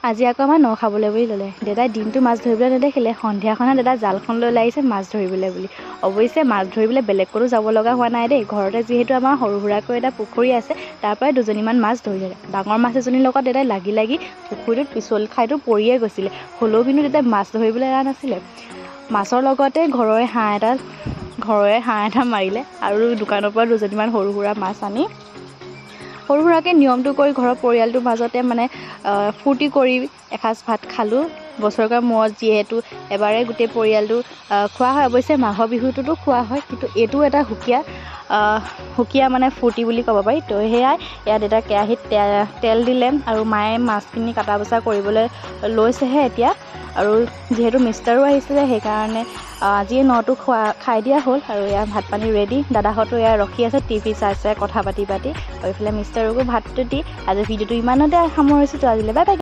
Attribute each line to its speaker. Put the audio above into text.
Speaker 1: আজি আকৌ আমাৰ ন খাবলৈ বুলি ল'লে। দেউতাই দিনটো মাছ ধৰিবলৈ নেদেখিলে, সন্ধিয়াখনত দাদা জালখন লৈ আহিছে মাছ ধৰিবলৈ বুলি। অৱশ্যে মাছ ধৰিবলৈ বেলেগ ক'তো যাব লগা হোৱা নাই দেই। ঘৰতে যিহেতু আমাৰ সৰু সুৰাকৈ এটা পুখুৰী আছে, তাৰ পৰাই দুজনীমান মাছ ধৰিলে। ডাঙৰ মাছ এজনীৰ লগত দেউতাই লাগি লাগি পুখুৰীটোত পিছল খাইতো পৰিয়ে গৈছিলে। হ'লেও কিন্তু দেউতাই মাছ ধৰিবলৈ এৰা নাছিলে। মাছৰ লগতে ঘৰৰে হাঁহ এটা মাৰিলে আৰু দোকানৰ পৰা দুজনীমান সৰু সুৰা মাছ আনি সৰু সুৰাকৈ নিয়মটো কৰি ঘৰৰ পৰিয়ালটোৰ মাজতে মানে ফূৰ্তি কৰি এসাঁজ ভাত খালোঁ। বছৰেকৰ মূৰত যিহেতু এবাৰে গোটেই পৰিয়ালটো খোৱা হয়। অৱশ্যে মাঘৰ বিহুটোতো খোৱা হয়, কিন্তু এইটো এটা সুকীয়া মানে ফূৰ্তি বুলি ক'ব পাৰি। তো সেয়াই ইয়াত দেউতাই কেৰাহীত তেল দিলে আৰু মায়ে মাছখিনি কাটা বচা কৰিবলৈ লৈছেহে এতিয়া। আৰু যিহেতু মিষ্টাৰো আহিছিলে, সেইকাৰণে আজিয়ে নটো খাই দিয়া হ'ল আৰু এয়া ভাত পানী ৰেডি। দাদাহঁতো এয়া ৰখি আছে টিভি চাই কথা পাতি আৰু এইফালে মিষ্টাৰকো ভাতটো দি আজি ভিডিঅ'টো ইমানতে সামৰিছোঁ। তো আজিলৈ বাই বাই।